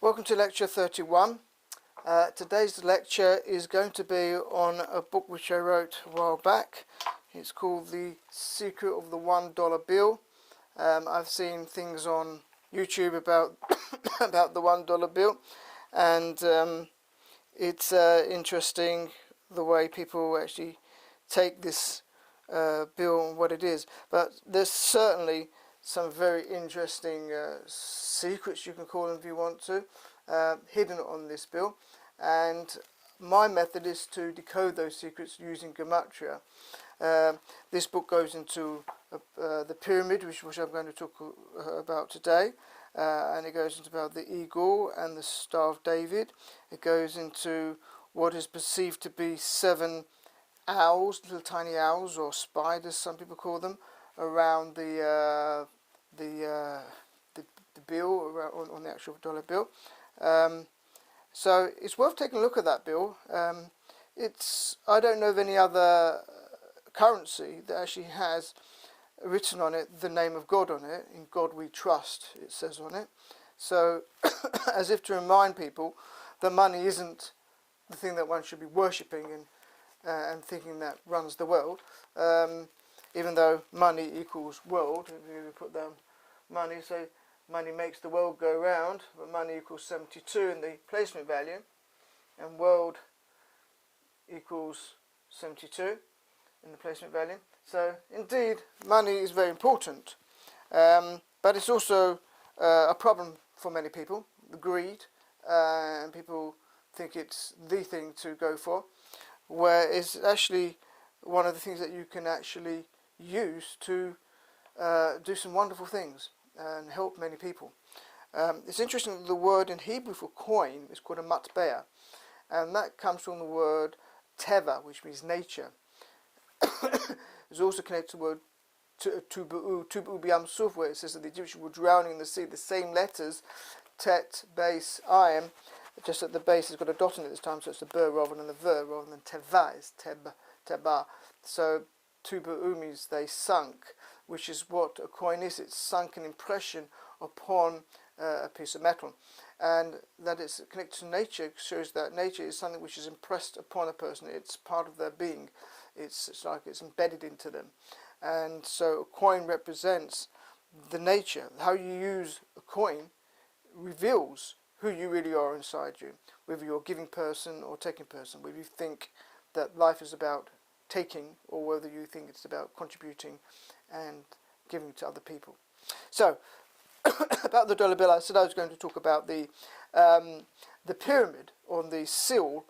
Welcome to lecture 31. Today's lecture is going to be on a book which I wrote a while back. It's called The Secret of the $1 Bill. I've seen things on YouTube about about the $1 bill, and it's interesting the way people actually take this bill and what it is. But there's certainly some very interesting secrets, you can call them if you want to, hidden on this bill, and my method is to decode those secrets using Gematria. This book goes into the pyramid, which I'm going to talk about today, and it goes into about the eagle and the Star of David. It goes into what is perceived to be 7 owls, little tiny owls, or spiders some people call them, around the bill, around, on the actual dollar bill. So it's worth taking a look at that bill. I don't know of any other currency that actually has written on it the name of God on it. In God we trust, it says on it. So as if to remind people that money isn't the thing that one should be worshipping and thinking that runs the world. Even though money equals world, if you put down money, so money makes the world go round, but money equals 72 in the placement value, and world equals 72 in the placement value. So indeed, money is very important, but it's also a problem for many people, the greed, and people think it's the thing to go for, where it's actually one of the things that you can actually use to do some wonderful things and help many people. It's interesting that the word in Hebrew for coin is called a matbea, and that comes from the word teva, which means nature. It's also connected to the word tubu'u b'yam suf, where it says that the Egyptians were drowning in the sea. The same letters, tet, base, ayim, just at the base has got a dot in it this time, so it's the ber rather than the ver, rather than teva is teba. So tubu'u means they sunk, which is what a coin is. It's sunk an impression upon a piece of metal, and that it's connected to nature shows that nature is something which is impressed upon a person. It's part of their being. It's like it's embedded into them, and so a coin represents the nature. How you use a coin reveals who you really are inside you, whether you're a giving person or taking person, whether you think that life is about taking or whether you think it's about contributing and giving to other people. So about the dollar bill, I said I was going to talk about the pyramid on the seal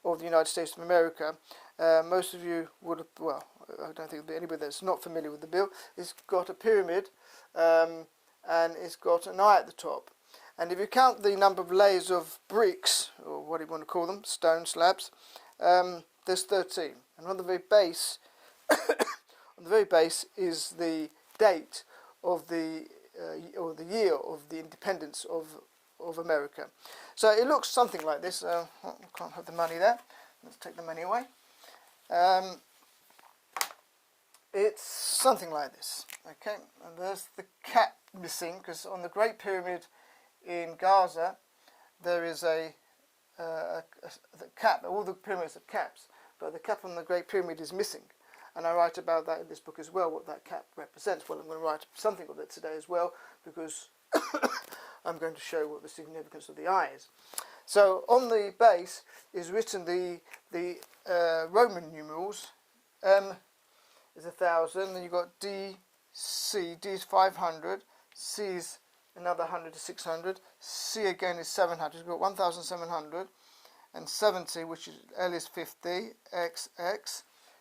of the United States of America. Most of you would have, well, I don't think there'll be anybody that's not familiar with the bill. It's got a pyramid, and it's got an eye at the top. And if you count the number of layers of bricks, or what do you want to call them, stone slabs, there's 13. And on the very base, is the date of the or the year of the independence of America. So it looks something like this. I can't have the money there. Let's take the money away. It's something like this. Okay, and there's the cap missing, because on the Great Pyramid in Gaza there is a cap. All the pyramids have caps, but the cap on the Great Pyramid is missing, and I write about that in this book as well, what that cap represents. Well, I'm going to write something of it today as well, because I'm going to show what the significance of the eye is. So on the base is written the Roman numerals. M is 1,000, then you've got D, C. D is 500, C is another 100 to 600, C again is 700, you've got 1,700, and 70, which is L is 50, X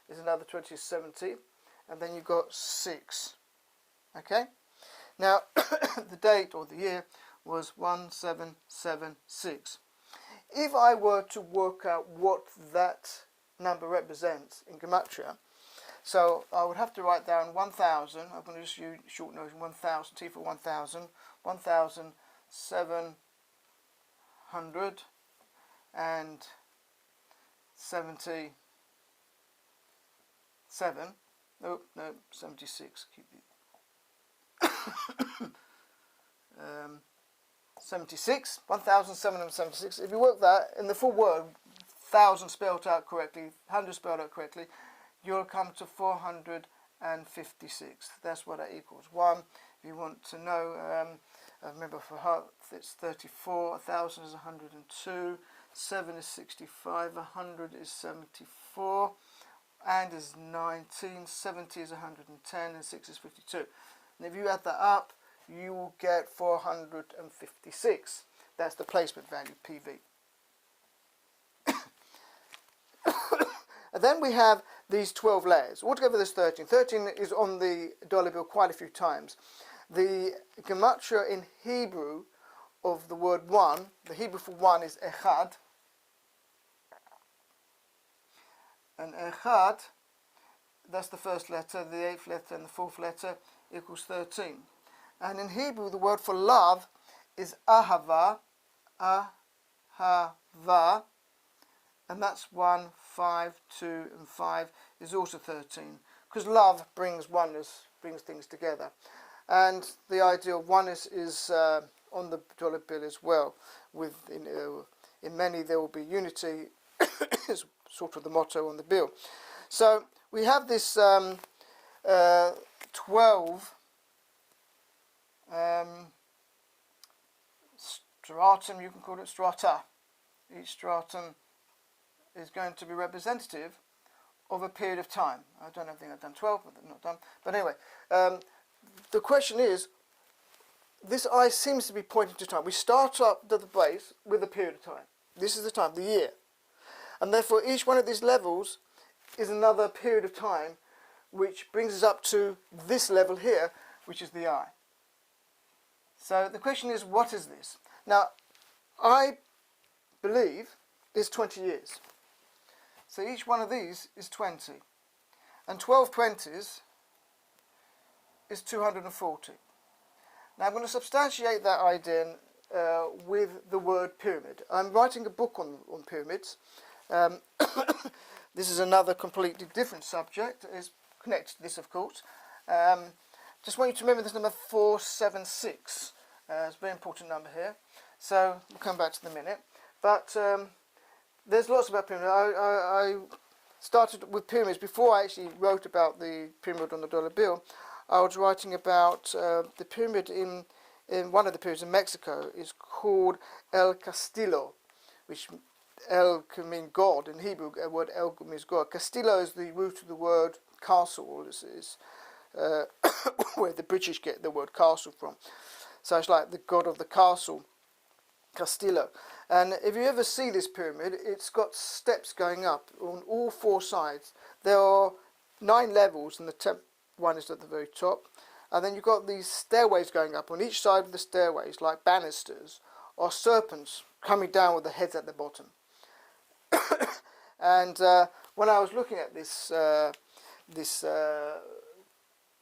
is another 20 is 70, and then you've got 6. Okay? Now, the date or the year was 1776. If I were to work out what that number represents in Gematria, so I would have to write down 1,000. I'm going to just use short notion, 1,000, T for 1,000, 1,777. No, 76. Keep it. 1776. If you work that in the full word, 1,000 spelled out correctly, 100 spelled out correctly, you'll come to 456. That's what that equals. 1, if you want to know, remember for heart, it's 34, 1,000 is 102, 7 is 65, 100 is 74, and is 19, 70 is 110, and 6 is 52. And if you add that up, you will get 456. That's the placement value, PV. And then we have these 12 layers. Altogether there's 13. 13 is on the dollar bill quite a few times. The Gematria in Hebrew of the word one, the Hebrew for one is echad. And echad, that's the first letter, the 8th letter and the 4th letter equals 13. And in Hebrew the word for love is ahava, ahava, and that's 1, 5, 2 and 5 is also 13, because love brings oneness, brings things together. And the idea of oneness is on the dollar bill as well. In many there will be unity, is sort of the motto on the bill. So we have this 12 stratum, you can call it strata. Each stratum is going to be representative of a period of time. I don't think I've done 12, but not done. But anyway, the question is, this eye seems to be pointing to time. We start up at the base with a period of time. This is the time, the year. And therefore each one of these levels is another period of time which brings us up to this level here, which is the eye. So the question is, what is this? Now, I believe is 20 years. So each one of these is 20. And 12 20s is 240. Now I'm going to substantiate that idea with the word pyramid. I'm writing a book on pyramids. This is another completely different subject. It's connected to this, of course. Just want you to remember this number 476. It's a very important number here. So we'll come back to the minute. But there's lots about pyramids. I started with pyramids before I actually wrote about the pyramid on the dollar bill. I was writing about the pyramid in one of the pyramids in Mexico. Is called El Castillo, which El can mean God in Hebrew. The word El means God. Castillo is the root of the word castle. This is where the British get the word castle from. So it's like the god of the castle, Castillo. And if you ever see this pyramid, it's got steps going up on all 4 sides. There are 9 levels, and the 10th one is at the very top. And then you've got these stairways going up. On each side of the stairways, like banisters, are serpents coming down with the heads at the bottom. And when I was looking at this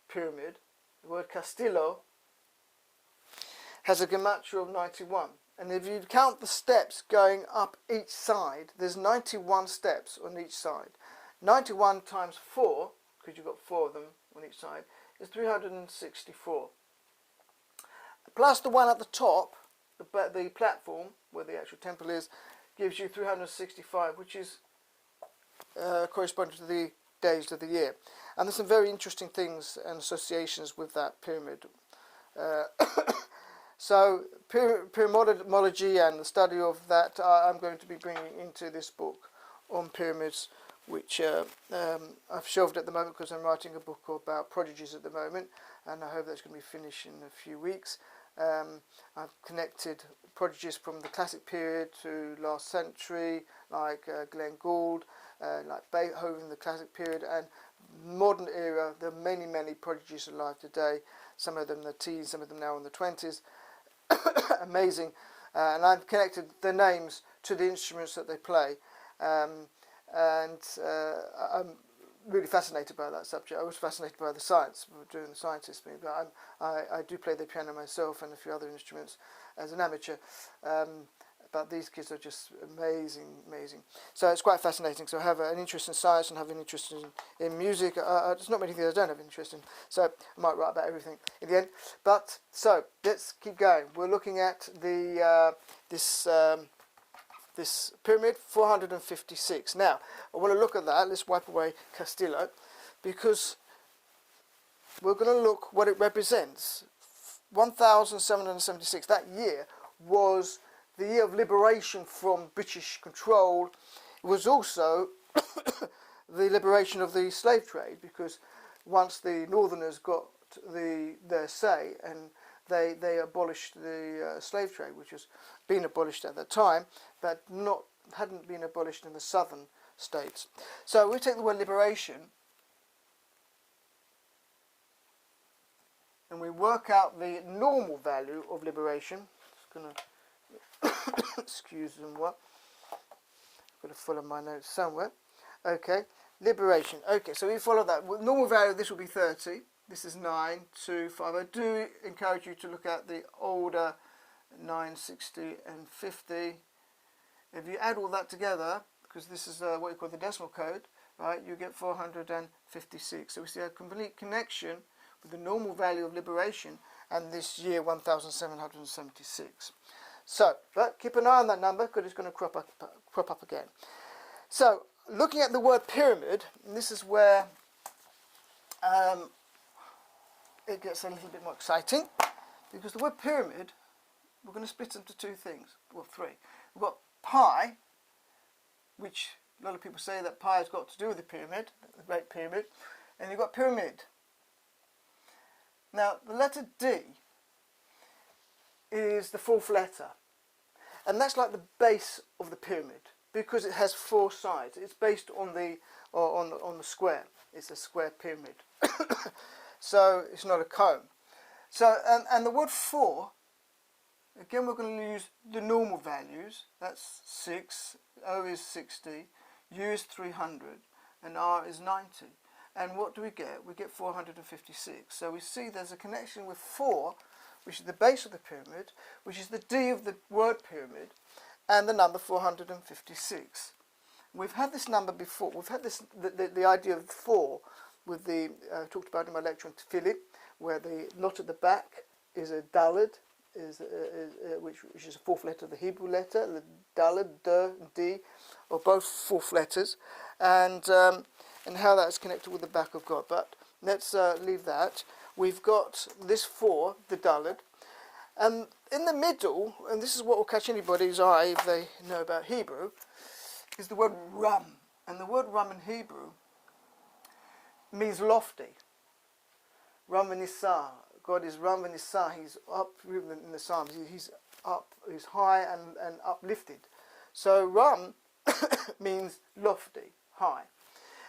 pyramid, the word Castillo has a Gematria of 91. And if you count the steps going up each side, there's 91 steps on each side. 91 times 4, because you've got 4 of them on each side, is 364. Plus the one at the top, the platform where the actual temple is, gives you 365, which is corresponding to the days of the year. And there's some very interesting things and associations with that pyramid. So pyramidology and the study of that I'm going to be bringing into this book on pyramids, which I've shelved at the moment because I'm writing a book about prodigies at the moment, and I hope that's going to be finished in a few weeks. I've connected prodigies from the classic period to last century, like Glenn Gould, like Beethoven, the classic period, and modern era. There are many, many prodigies alive today. Some of them in the teens, some of them now in the 20s. Amazing. And I've connected the names to the instruments that they play. And I'm really fascinated by that subject. I was fascinated by the science, doing the scientist thing, but I do play the piano myself and a few other instruments as an amateur. but these kids are just amazing, amazing. So it's quite fascinating. So I have an interest in science and have an interest in music. There's not many things I don't have an interest in. So I might write about everything in the end. But so let's keep going. We're looking at the this pyramid 456. Now I want to look at that. Let's wipe away Castillo, because we're going to look what it represents. 1776. That year was the year of liberation from British control. It was also the liberation of the slave trade, because once the Northerners got their say, and they abolished the slave trade, which was been abolished at that time, but hadn't been abolished in the southern states. So we take the word liberation and we work out the normal value of liberation. Just going to excuse them what. I've got to follow my notes somewhere. Okay, liberation. Okay, so we follow that. Well, normal value of this will be 30. This is 9, 2, 5. I do encourage you to look at the older 9, 60 and 50. If you add all that together, because this is what you call the decimal code, right, you get 456. So we see a complete connection with the normal value of liberation and this year 1776. So, but keep an eye on that number, because it's going to crop up again. So, looking at the word pyramid, and this is where it gets a little bit more exciting, because the word pyramid, we're going to split into two things, well, three. We've got pi, which a lot of people say that pi has got to do with the pyramid, the Great Pyramid, and you've got pyramid. Now, the letter D is the fourth letter, and that's like the base of the pyramid, because it has four sides. It's based on the square. It's a square pyramid. So it's not a cone. So and the word 4, again we're going to use the normal values. That's 6, O is 60, U is 300, and R is 90. And what do we get? We get 456. So we see there's a connection with 4, which is the base of the pyramid, which is the D of the word pyramid, and the number 456. We've had this number before. We've had this the idea of 4 with the talked about in my lecture on tefillin, where the knot at the back is a daled, which is a fourth letter of the Hebrew letter. The daled, D, D, are both fourth letters, and how that's connected with the back of God. But let's leave that. We've got this 4, the daled, and in the middle, and this is what will catch anybody's eye if they know about Hebrew, is the word ram. And the word ram in Hebrew means lofty. Ram v'nisah. God is Ram v'nisah. He's up in the Psalms. He's up. He's high and uplifted. So Ram means lofty, high,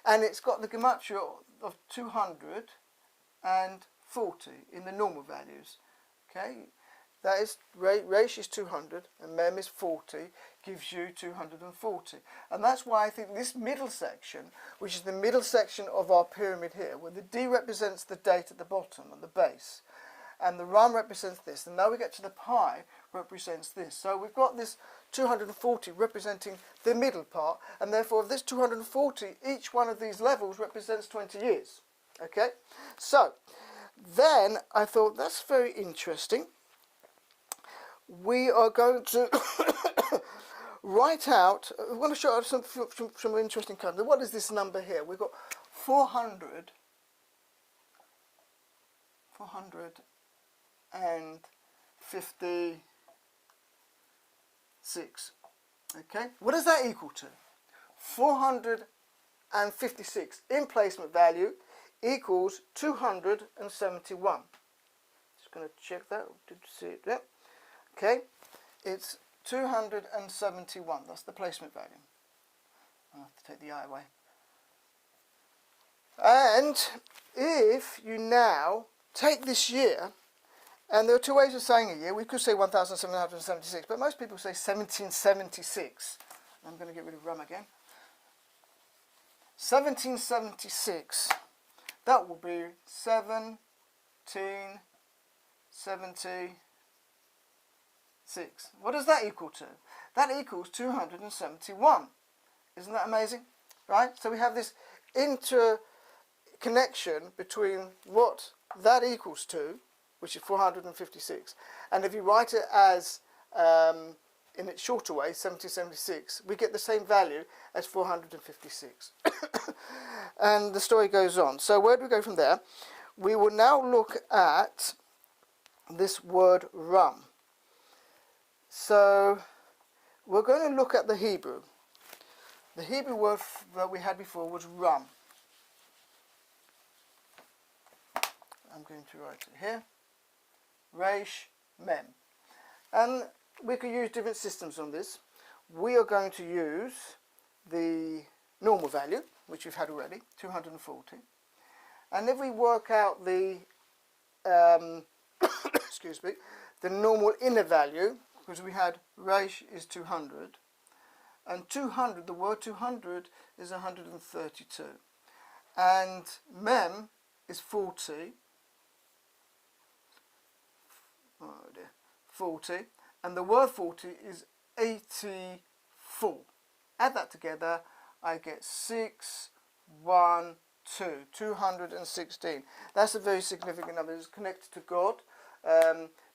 and it's got the Gematria of 240 in the normal values. Okay, that is Reish is 200 and Mem is 40, gives you 240, and that's why I think this middle section, which is the middle section of our pyramid here, where the D represents the date at the bottom and the base, and the Ram represents this, and now we get to the pi represents this. So we've got this 240 representing the middle part, and therefore of this 240, each one of these levels represents 20 years. Okay, so then I thought that's very interesting. We are going to write out, I want to show you some interesting colors. What is this number here? We've got 456. Okay, what does that equal to? 456 in placement value equals 271. Just going to check that. Did you see it there? Okay, it's 271. That's the placement value. I'll have to take the I away. And if you now take this year, and there are two ways of saying a year. We could say 1776, but most people say 1776. I'm going to get rid of rum again. 1776. That will be 1776. What does that equal to? That equals 271. Isn't that amazing? Right? So we have this interconnection between what that equals to, which is 456. And if you write it as in its shorter way, 1776, we get the same value as 456. And the story goes on. So where do we go from there? We will now look at this word rum. So we're going to look at the Hebrew. The Hebrew word that we had before was rum. I'm going to write it here. Resh Mem. And we could use different systems on this. We are going to use the normal value, which we've had already, 240. And if we work out the excuse me, the normal inner value, because we had Resh is 200, and 200, the word 200 is 132, and Mem is 40, oh dear, 40, and the word 40 is 84. Add that together, I get 216. That's a very significant number. It's connected to God,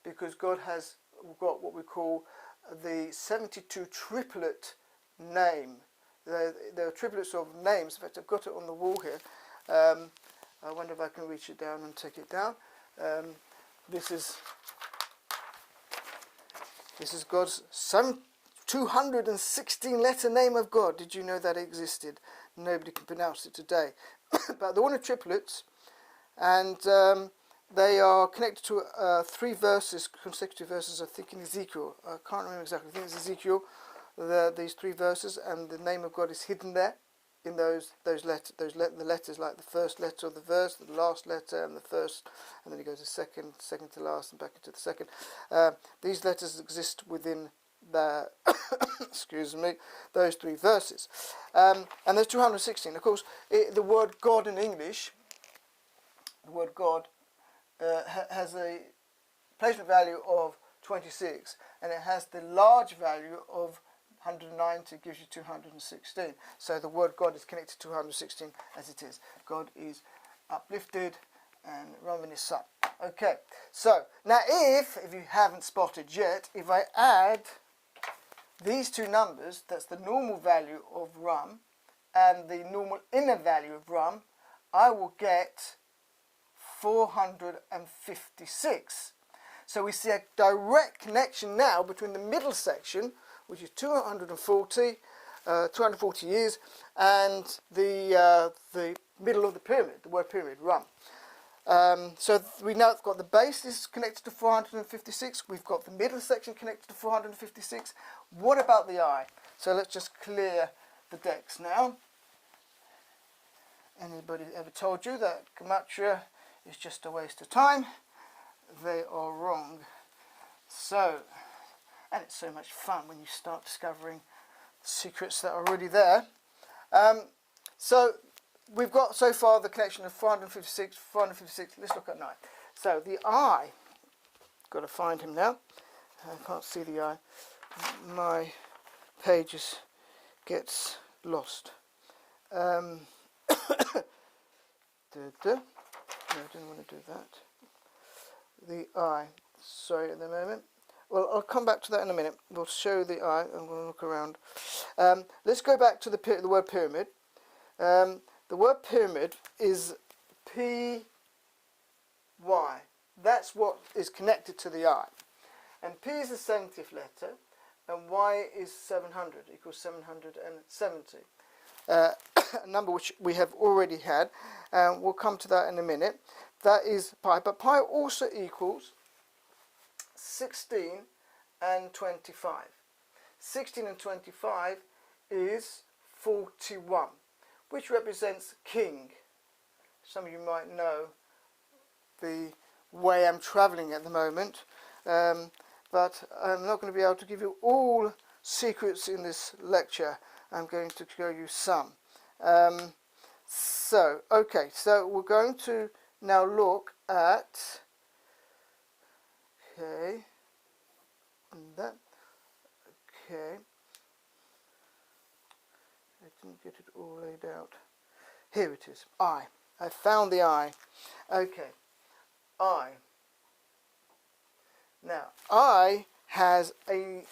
because God has got what we call the 72 triplet name. There are triplets of names. In fact, I've got it on the wall here. I wonder if I can reach it down and take it down. This is God's 216 letter name of God. Did you know that existed? Nobody can pronounce it today. But they're one of triplets, and they are connected to 3 verses, consecutive verses, I think in Ezekiel. I can't remember exactly. I think it's Ezekiel, these 3 verses, and the name of God is hidden there in those letters, the letters, like the first letter of the verse, the last letter, and the first, and then it goes to second to last, and back into the second. These letters exist within the excuse me, those 3 verses, and there's 216. Of course, the word God in English, the word God, has a placement value of 26, and it has the large value of 190, gives you 216. So the word God is connected to 216 as it is. God is uplifted and Roman is son. Okay, so now if you haven't spotted yet, if I add these 2 numbers, that's the normal value of rum and the normal inner value of rum, I will get 456. So we see a direct connection now between the middle section, which is 240 years, and the middle of the pyramid, the word pyramid, rum. So we now have got the base is connected to 456. We've got the middle section connected to 456. What about the eye? So let's just clear the decks now. Anybody ever told you that Gematria is just a waste of time? They are wrong. So, and it's so much fun when you start discovering secrets that are already there. So we've got so far the connection of 456. Let's look at 9. So the eye, got to find him now. I can't see the eye. My pages gets lost. No, I didn't want to do that. The eye. Sorry, at the moment. Well, I'll come back to that in a minute. We'll show the eye. I'm going to look around. Let's go back to the word pyramid. The word pyramid is P-Y. That's what is connected to the eye. And P is the 70th letter, and Y is 700, equals 770. A number which we have already had, and we'll come to that in a minute. That is pi, but pi also equals 16 and 25. 16 and 25 is 41, which represents king. Some of you might know the way I'm travelling at the moment, but I'm not going to be able to give you all secrets in this lecture. I'm going to show you some. So we're going to now look at, okay, that get it all laid out. Here it is, I. I found the I. Okay, I. Now, I has a,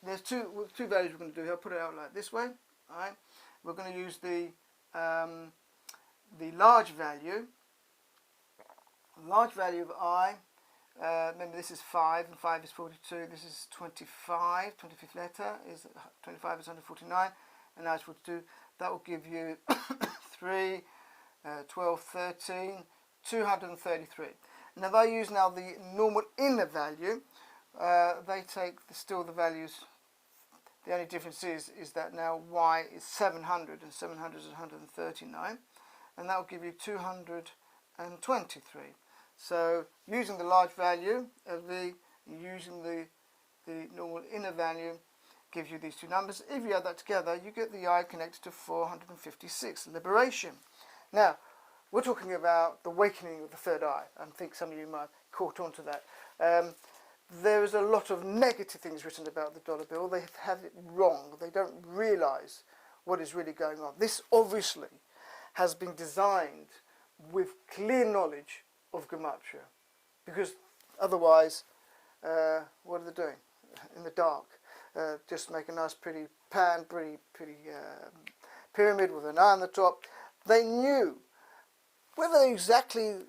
there's two values we're going to do here. I'll put it out like this way. Alright, we're going to use the large value. Large value of I. Remember, this is 5, and 5 is 42. This is 25. 25th letter is 25 is 149, and now it's 42. That will give you 3, 12, 13, 233. Now, if I use now the normal inner value, they take still the values. The only difference is that now y is 700, and 700 is 139, and that will give you 223. So using the large value of v, using the normal inner value, gives you these two numbers. If you add that together, you get the I connected to 456, liberation. Now, we're talking about the awakening of the third eye. I think some of you might have caught on to that. There is a lot of negative things written about the dollar bill. They have it wrong. They don't realise what is really going on. This obviously has been designed with clear knowledge of Gematria, because otherwise, what are they doing in the dark? Just make a nice pretty pyramid with an eye on the top. They knew. Whether exactly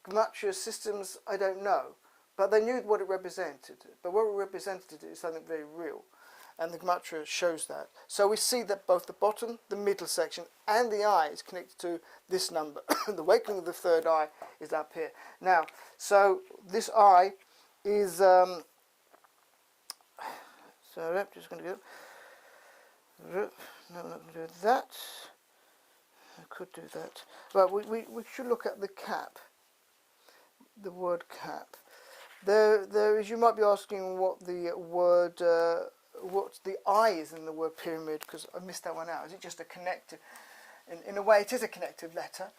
Gematria systems, I don't know, but they knew what it represented. But what it represented is something very real, and the Gematria shows that. So we see that both the bottom, the middle section, and the eye is connected to this number. The awakening of the third eye is up here. Now, so this eye is, so I'm just going to go, no, I'm not going to do that. I could do that, but we should look at the cap, the word cap. There is, you might be asking what the word, what the I is in the word pyramid, because I missed that one out. Is it just a connective? In a way, it is a connective letter.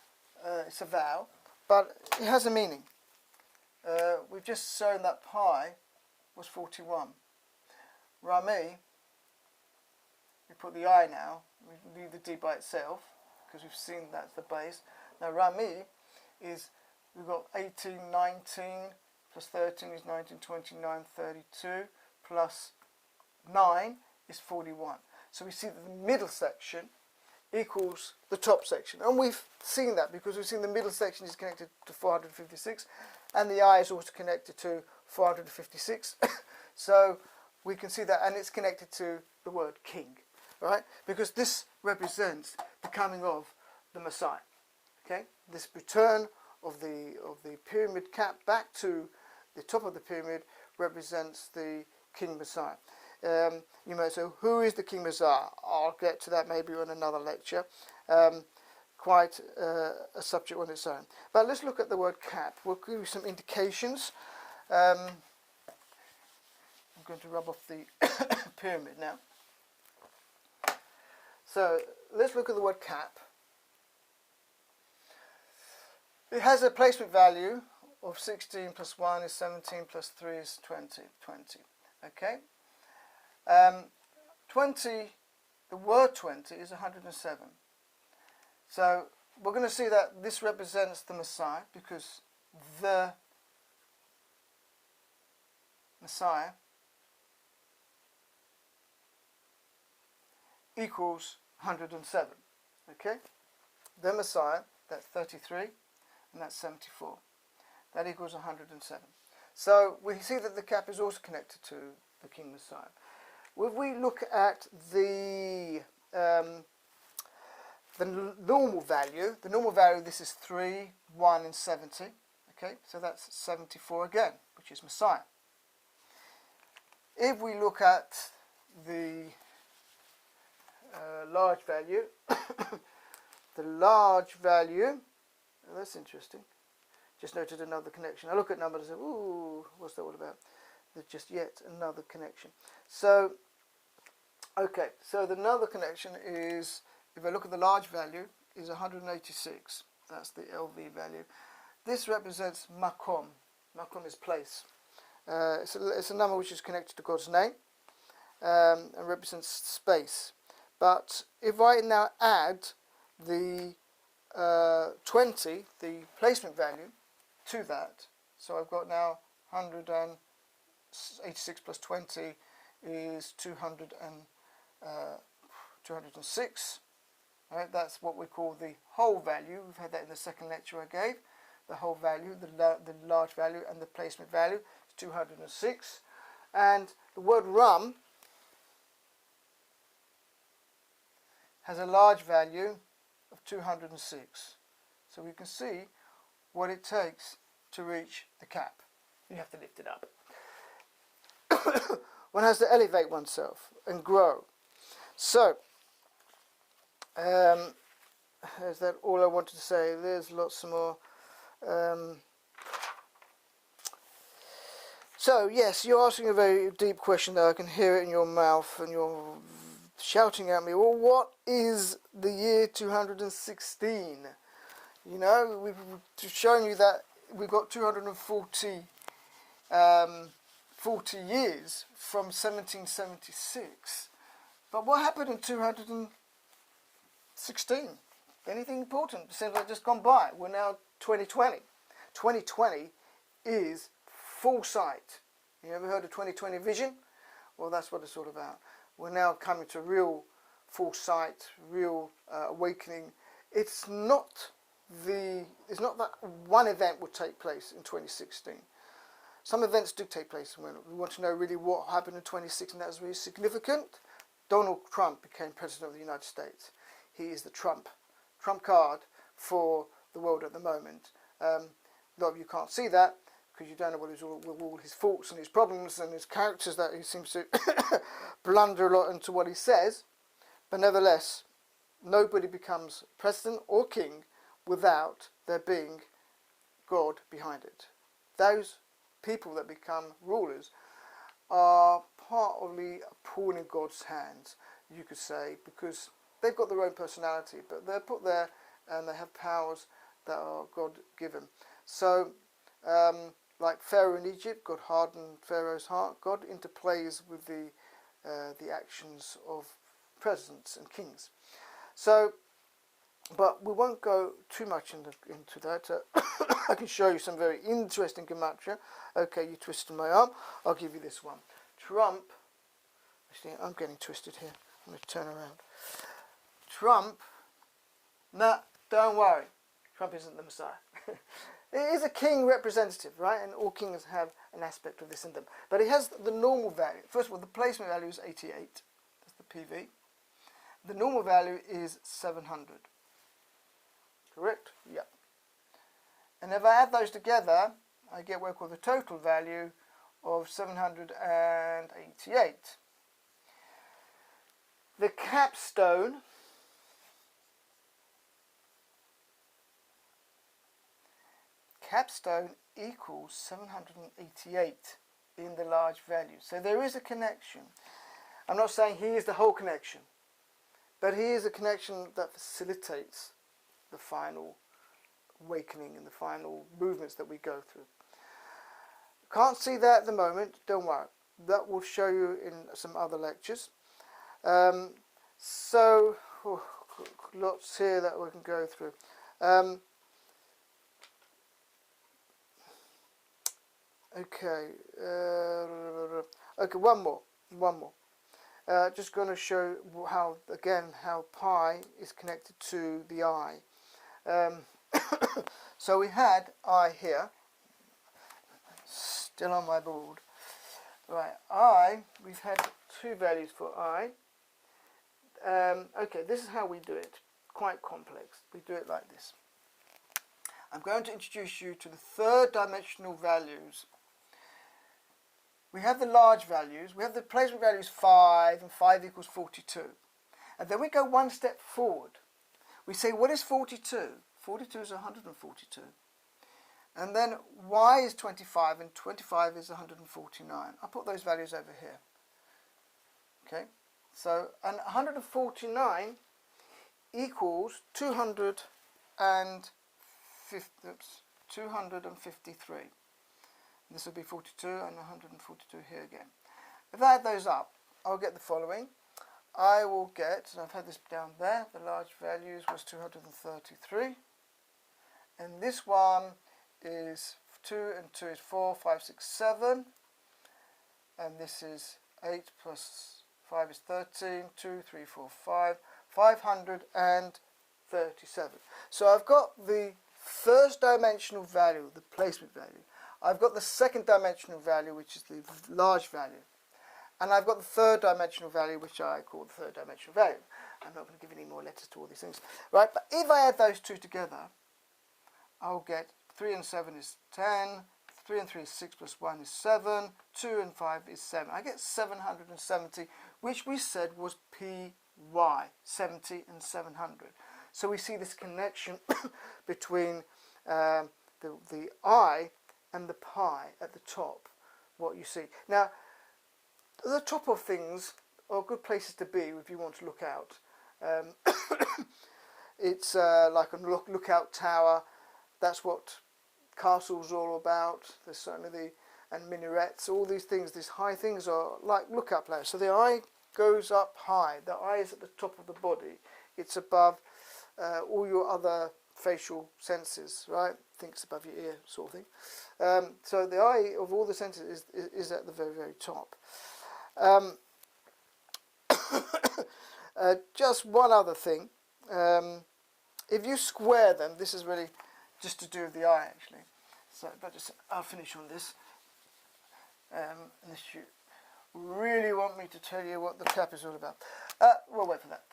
It's a vowel, but it has a meaning. We've just shown that pi was 41. Rami, we put the I now, we leave the D by itself, because we've seen that's the base. Now Rami is, we've got 18, 19, plus 13 is 19, 29, 32, plus 9 is 41. So we see that the middle section equals the top section. And we've seen that because we've seen the middle section is connected to 456, and the I is also connected to 456. So we can see that, and it's connected to the word king, right? Because this represents the coming of the Messiah. Okay, this return of the pyramid cap back to the top of the pyramid represents the King Messiah. You may say, who is the King Messiah? I'll get to that maybe in another lecture. Quite a subject on its own. But let's look at the word cap. We'll give you some indications. I'm going to rub off the pyramid now. So let's look at the word cap. It has a placement value of 16 plus 1 is 17 plus 3 is 20. Okay? 20, the word 20 is 107. So we're going to see that this represents the Messiah, because the Messiah equals 107. Okay? The Messiah, that's 33, and that's 74. That equals 107. So we see that the cap is also connected to the King Messiah. If we look at the normal value, this is 3, 1, and 70. Okay, so that's 74 again, which is Messiah. If we look at the large value, the large value, oh, that's interesting. Just noted another connection. I look at numbers and say, ooh, what's that all about? There's just yet another connection. So, okay, so the another connection is, if I look at the large value, is 186. That's the LV value. This represents Makom. Makom is place. It's a number which is connected to God's name and represents space. But if I now add the 20, the placement value, to that, so I've got now 186 plus 20 is 206. Right, that's what we call the whole value. We've had that in the second lecture I gave. The whole value, the large value, and the placement value is 206. And the word rum has a large value of 206. So we can see what it takes to reach the cap. You have to lift it up. One has to elevate oneself and grow. So, is that all I wanted to say? There's lots more. So, yes, you're asking a very deep question there. I can hear it in your mouth, and you're shouting at me, well, what is the year 216? You know, we've shown you that we've got 240 40 years from 1776. But what happened in 216? Anything important? It seems like just gone by. We're now 2020. 2020 is full sight. You ever heard of 2020 vision? Well, that's what it's all about. We're now coming to real full sight, real awakening. It's not that one event will take place in 2016. Some events do take place. We want to know really what happened in 2016. That was really significant. Donald Trump became President of the United States. He is the Trump card for the world at the moment. A lot of you can't see that because you don't know what all his faults and his problems and his characters that he seems to blunder a lot into what he says. But nevertheless, nobody becomes president or king without there being God behind it. Those people that become rulers are partly a pawn in God's hands, you could say, because they've got their own personality, but they're put there and they have powers that are God-given. So, like Pharaoh in Egypt, God hardened Pharaoh's heart. God interplays with the actions of presidents and kings. So, but we won't go too much into that. I can show you some very interesting Gematria. Okay, you twisted my arm. I'll give you this one. Trump. Actually, I'm getting twisted here. I'm going to turn around. Trump. Nah, don't worry. Trump isn't the Messiah. It is a king representative, right? And all kings have an aspect of this in them. But it has the normal value. First of all, the placement value is 88. That's the PV. The normal value is 700. Correct? Yep. And if I add those together, I get what I call the total value of 788. The capstone equals 788 in the large value. So there is a connection. I'm not saying he is the whole connection, but he is a connection that facilitates the final awakening and the final movements that we go through. Can't see that at the moment, don't worry. That will show you in some other lectures. So, lots here that we can go through. Okay, one more. Just going to show how pi is connected to the I. So we had I here, still on my board. Right, we've had two values for I. Okay, this is how we do it. Quite complex. We do it like this. I'm going to introduce you to the third dimensional values. We have the large values. We have the placement values 5, and 5 equals 42. And then we go one step forward. We say, what is 42? 42 is 142. And then y is 25, and 25 is 149. I'll put those values over here. Okay? So, and 149 equals 253. This will be 42 and 142 here again. If I add those up, I'll get the following. I will get, and I've had this down there, the large values was 233, and this one is 2 and 2 is 4, 5, 6, 7, and this is 8 plus 5 is 13, 2, 3, 4, 5, 537. So I've got the first dimensional value, the placement value. I've got the second dimensional value, which is the large value. And I've got the third dimensional value, which I call the third dimensional value. I'm not going to give any more letters to all these things. Right, but if I add those two together, I'll get 3 and 7 is 10, 3 and 3 is 6 plus 1 is 7, 2 and 5 is 7. I get 770, which we said was PY, 70 and 700. So we see this connection between the I and the pi at the top, what you see. Now, the top of things are good places to be if you want to look out. It's like a lookout tower. That's what castles are all about. There's certainly and minarets, all these things, these high things are like lookout places. So the eye goes up high. The eye is at the top of the body. It's above all your other facial senses, right? Thinks above your ear, sort of thing. So the eye of all the senses is at the very, very top. Just one other thing. If you square them, this is really just to do with the eye, actually. So, but I'll finish on this. Unless you really want me to tell you what the cap is all about. We'll wait for that.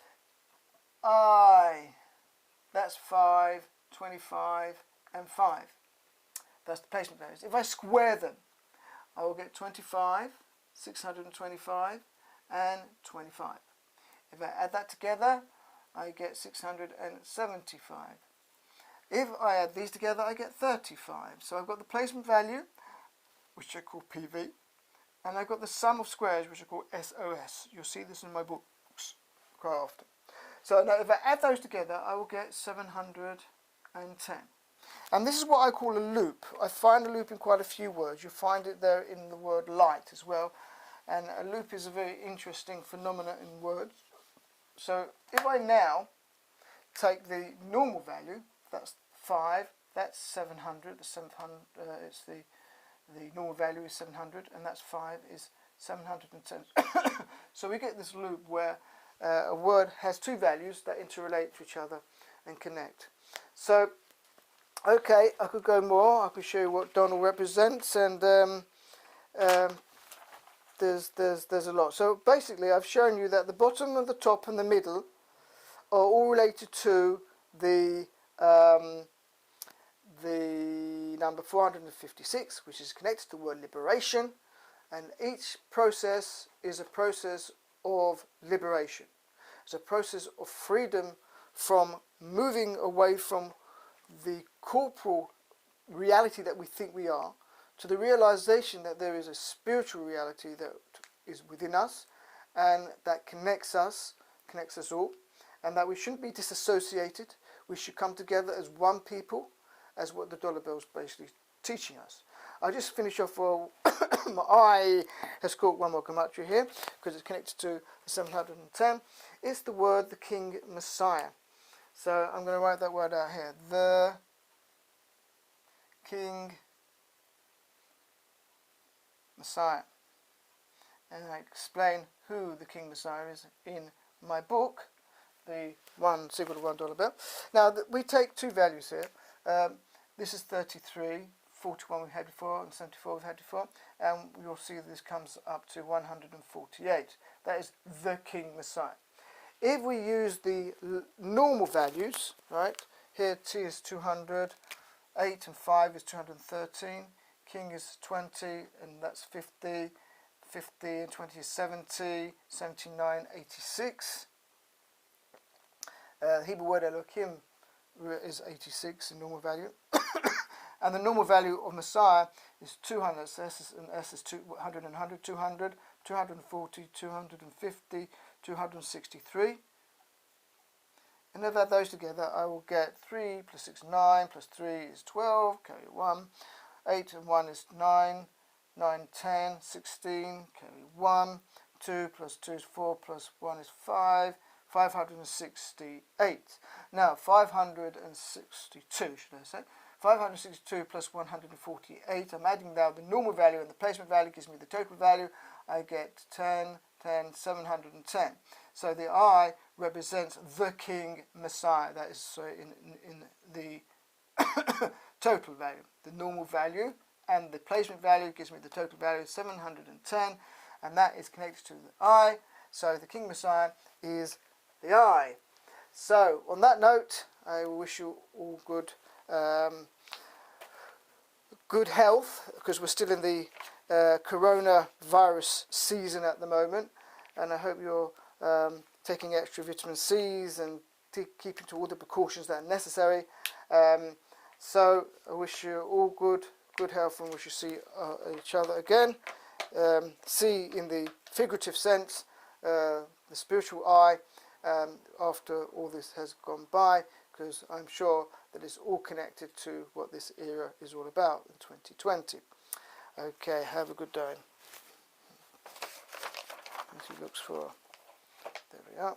I. That's 5, 25, and 5. That's the placement values. If I square them, I will get 25, 625, and 25. If I add that together, I get 675. If I add these together, I get 35. So I've got the placement value, which I call PV, and I've got the sum of squares, which I call SOS. You'll see this in my books quite often. So now if I add those together, I will get 710. And this is what I call a loop. I find a loop in quite a few words. You'll find it there in the word light as well. And a loop is a very interesting phenomenon in words. So if I now take the normal value, that's 5, that's 700. The 700 it's the normal value is 700, and that's 5 is 710. So we get this loop where a word has two values that interrelate to each other and connect. So, okay, I could go more. I could show you what Donald represents, and there's a lot. So basically, I've shown you that the bottom and the top and the middle are all related to the number 456, which is connected to the word liberation, and each process is a process of liberation. It's a process of freedom from moving away from the corporal reality that we think we are to the realization that there is a spiritual reality that is within us and that connects us all, and that we shouldn't be disassociated. We should come together as one people, as what the dollar bill is basically teaching us. I'll just finish off. My eye has caught one more Gematria here because it's connected to the 710. It's the word the King Messiah. So I'm going to write that word out here. The King Messiah. And I explain who the King Messiah is in my book, the $1 $1 bill. Now we take two values here. This is 33. 41 we've had before, and 74 we've had before, and you'll see that this comes up to 148. That is the King Messiah. If we use the normal values, right, here T is 200, 8 and 5 is 213, King is 20, and that's 50, 50 and 20 is 70, 79, 86. The Hebrew word Elohim is 86 in normal value. And the normal value of Messiah is 200, so S is 200 and 100, 200, 240, 250, 263. And if I add those together, I will get 3 plus 6 is 9, plus 3 is 12, carry 1, 8 and 1 is 9, 9, 10, 16, carry 1, 2 plus 2 is 4 plus 1 is 5. 568. Now 562 should I say. 562 plus 148. I'm adding now the normal value and the placement value gives me the total value. I get 10, 10, 710. So the I represents the King Messiah. That is in the total value. The normal value and the placement value gives me the total value 710, and that is connected to the I. So the King Messiah is the I. So on that note, I wish you all good good health, because we're still in the coronavirus season at the moment, and I hope you're taking extra vitamin C's and keeping to all the precautions that are necessary. So I wish you all good health, and wish you see each other again. See in the figurative sense, the spiritual eye, after all this has gone by, because I'm sure that it's all connected to what this era is all about in 2020. Okay, have a good day. As he looks for, there we are.